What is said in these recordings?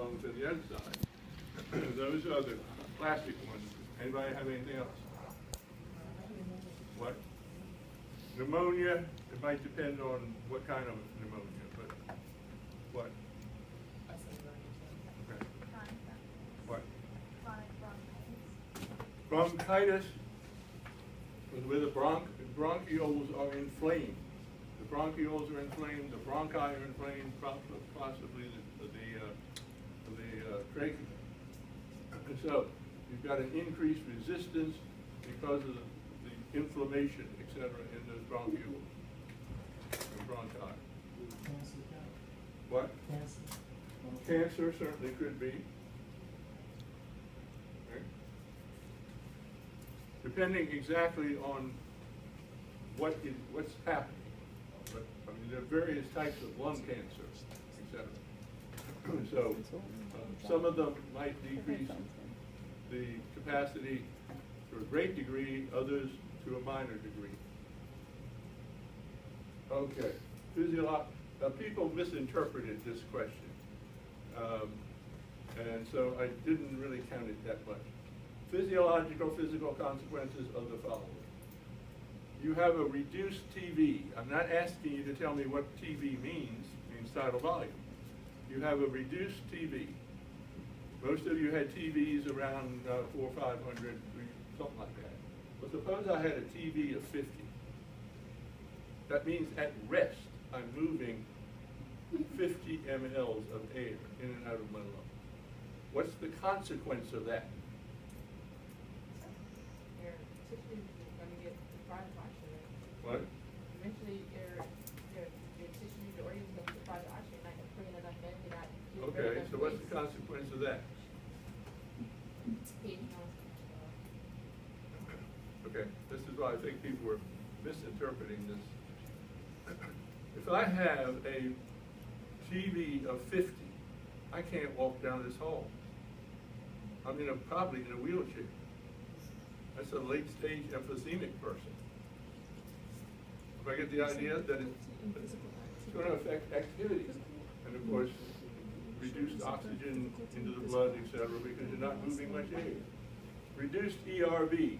lungs and the other side. Those are the classic ones. Anybody have anything else? What? Pneumonia, it might depend on what kind of pneumonia, but what? Okay. What? Bronchitis, where the bronchioles are inflamed. The bronchioles are inflamed, the bronchi are inflamed, possibly the trachea. And so you've got an increased resistance because of the inflammation, etc., in those bronchioles and bronchi. What? Cancer certainly could be. Okay. Depending exactly on what's happening. But I mean, there are various types of lung cancer, etc. So some of them might decrease the capacity to a great degree, others to a minor degree. Okay, people misinterpreted this question, and so I didn't really count it that much. Physical consequences of the following. You have a reduced TV. I'm not asking you to tell me what TV means tidal volume. You have a reduced TV. Most of you had TVs around 400 or 500, something like that. But suppose I had a TV of 50. That means at rest, I'm moving 50 mLs of air in and out of my lung. What's the consequence of that? Your tissues are going to get deprived of oxygen. What? Eventually, your tissues, your organs are going to get deprived of oxygen. Not going to put in enough men to not. Okay, so what's the consequence of that? Okay, this is why I think people were misinterpreting this. If I have a TV of 50, I can't walk down this hall. I'm probably in a wheelchair. That's a late stage emphysemic person. If I get the idea that it's going to affect activity, and of course, reduced oxygen into the blood, etc., because you're not moving much air. Reduced ERV.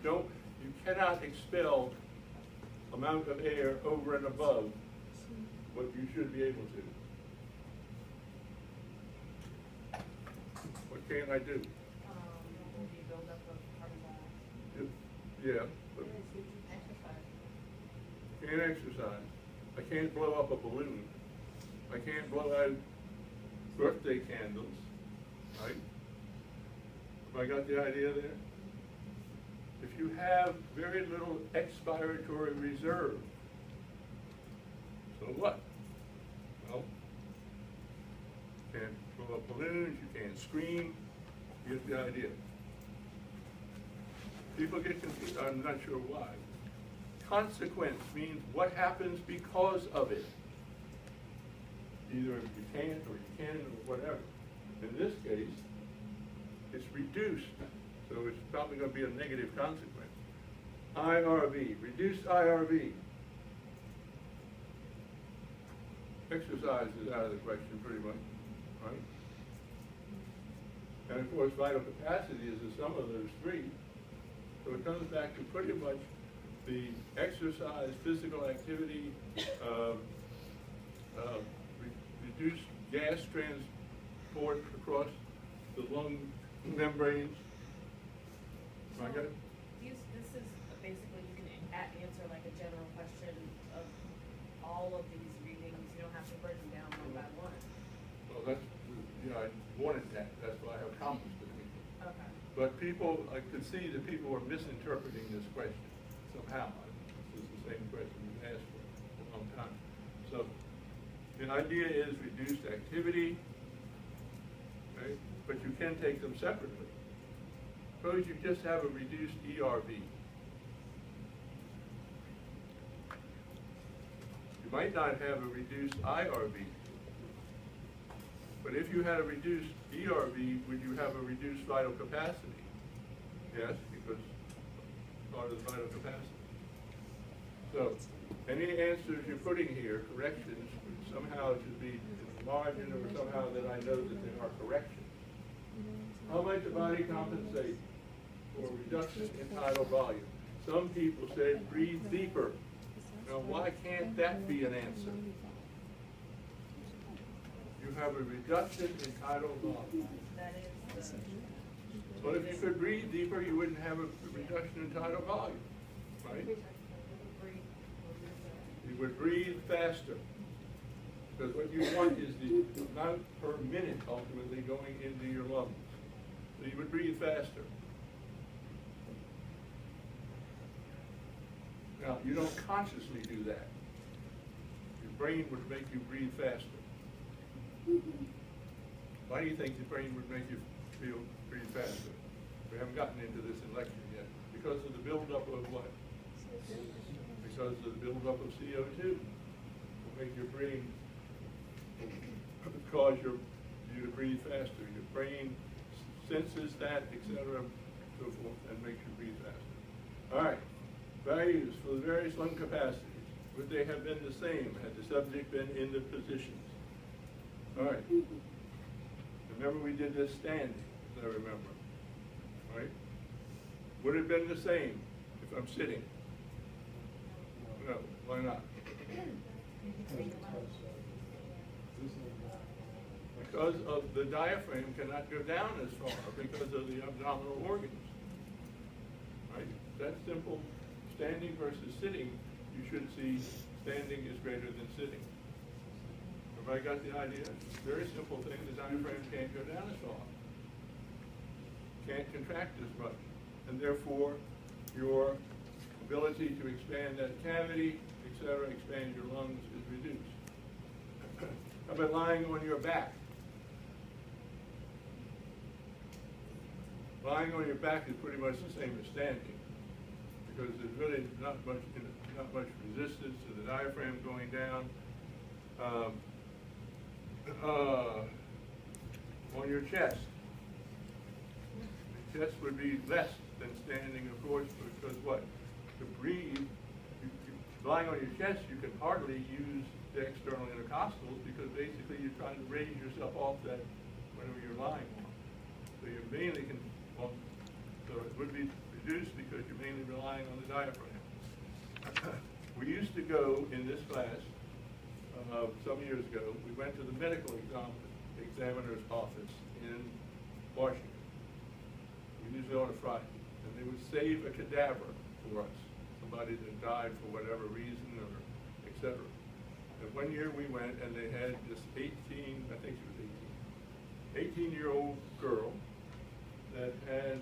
You cannot expel amount of air over and above what you should be able to. What can I do? Build up of carbon dioxide. Yeah. But Exercise. Can't exercise. I can't blow up a balloon. I can't blow out birthday candles, right? Have I got the idea there? If you have very little expiratory reserve, so what? Well, you can't blow up balloons, you can't scream, you get the idea. People get confused, I'm not sure why. Consequence means what happens because of it. Either you can't or you can or whatever. In this case, it's reduced, so it's probably going to be a negative consequence. IRV, reduced IRV. Exercise is out of the question pretty much, right? And of course, vital capacity is the sum of those three. So it comes back to pretty much the exercise, physical activity, reduced gas transport across the lung membranes. So this is basically, you can answer like a general question of all of these readings. You don't have to break them down one by one. Well, that's, I wanted that. That's why I have comments to people. Okay. But people, I could see that people were misinterpreting this question somehow. This is the same question we've asked for a long time. So the idea is reduced activity, okay? But you can take them separately. Suppose you just have a reduced ERV. You might not have a reduced IRV. But if you had a reduced ERV, would you have a reduced vital capacity? Yes, because part of the vital capacity. So any answers you're putting here, corrections, somehow should be a margin or somehow that I know that there are corrections. How might the body compensate for reduction in tidal volume? Some people said breathe deeper. Now, why can't that be an answer? You have a reduction in tidal volume. That is the. Well, if you could breathe deeper, you wouldn't have a reduction in tidal volume, right? You would breathe faster. Because what you want is the amount per minute ultimately going into your lungs. So you would breathe faster. Now, you don't consciously do that. Your brain would make you breathe faster. Why do you think the brain would make you breathe faster? We haven't gotten into this in lecture yet. Because of the buildup of what? Because of the buildup of CO2. Will make your brain, cause you to breathe faster. Your brain senses that, etc., so forth, and makes you breathe faster. All right. Values for the various lung capacities. Would they have been the same had the subject been in the positions? All right. Remember we did this standing, as I remember. Right? Would it have been the same if I'm sitting? No. Why not? Because of the diaphragm cannot go down as far because of the abdominal organs. Right? That's simple. Standing versus sitting, you should see standing is greater than sitting. Have I got the idea? Very simple thing. The diaphragm can't go down as far. Can't contract as much. And therefore, your ability to expand that cavity, etc., expand your lungs is reduced. How about lying on your back? Lying on your back is pretty much the same as standing, because there's really not much resistance to the diaphragm going down. On your chest, the chest would be less than standing, of course, because what? To breathe, lying on your chest, you can hardly use the external intercostals because basically you're trying to raise yourself off that whenever you're lying on. So you mainly can, well, so it would be reduced because you're mainly relying on the diaphragm. We used to go in this class, some years ago, we went to the medical examiner's office in Washington, usually on a Friday, and they would save a cadaver for us, somebody that died for whatever reason or et cetera. And one year we went and they had this 18-year-old girl that had,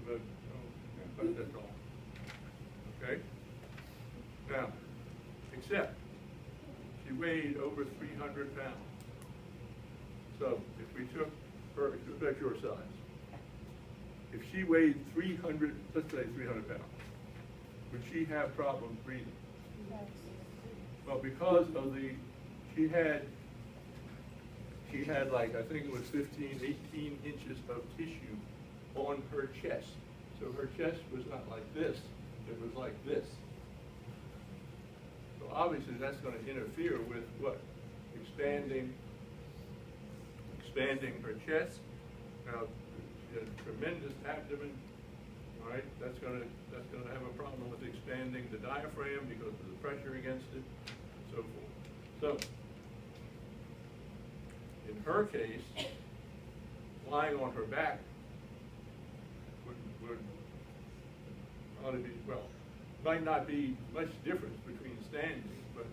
about that tall. Okay? Now, except she weighed over 300 pounds. So if we took her, that's your size. If she weighed 300, let's say 300 pounds, would she have problems breathing? Yes. Well, because of the, she had like, I think it was 15, 18 inches of tissue on her chest. So her chest was not like this, it was like this. So obviously that's going to interfere with what? Expanding her chest. Now, she has a tremendous abdomen, all right? That's going to have a problem with expanding the diaphragm because of the pressure against it, and so forth. So, in her case, lying on her back would ought to be, well, might not be much difference between standing, but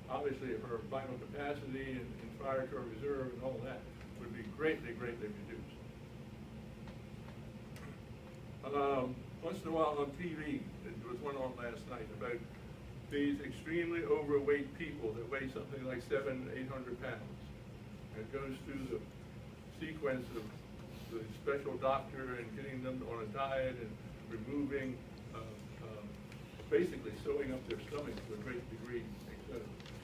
obviously her vital capacity and inspiratory reserve and all that would be greatly, greatly reduced. Once in a while on TV, there was one on last night about these extremely overweight people that weigh something like 700 to 800 pounds. And it goes through the sequence of the special doctor and getting them on a diet and removing, basically sewing up their stomachs to a great degree.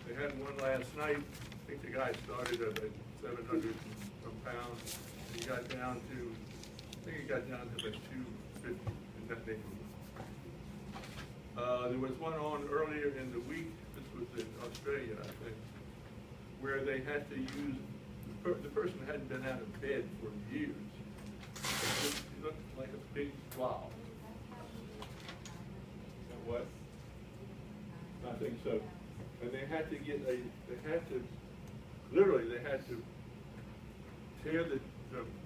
They had one last night. I think the guy started at 700 and some pounds. And he got down to, I think he got down to about 250 in that neighborhood. There was one on earlier in the week. This was in Australia, I think, where they had to use, the person hadn't been out of bed for years. It looked like a big blob. And what? I think so. And they had to get literally they had to tear the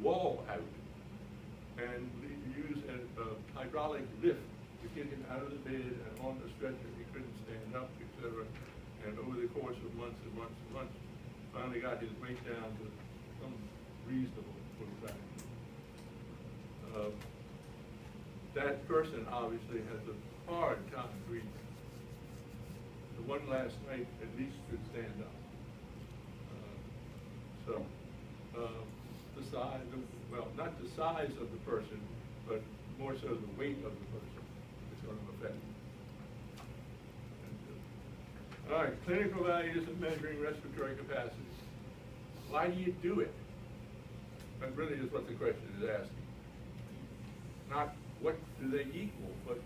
wall out and use a hydraulic lift to get him out of the bed and on the stretcher. He couldn't stand up, etc. And over the course of months and months and months, finally got his weight down to some reasonable fact. That person obviously has a hard time breathing. The one last night at least could stand up. The size, well, not the size of the person, but more so the weight of the person is going to affect it. All right, clinical values of measuring respiratory capacity. Why do you do it? That really is what the question is asking. Not what do they equal, but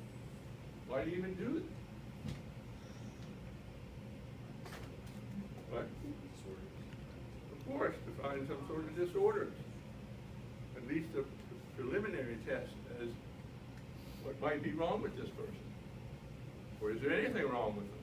why do you even do it? What? Of course, to find some sort of disorders. At least a preliminary test as what might be wrong with this person. Or is there anything wrong with them?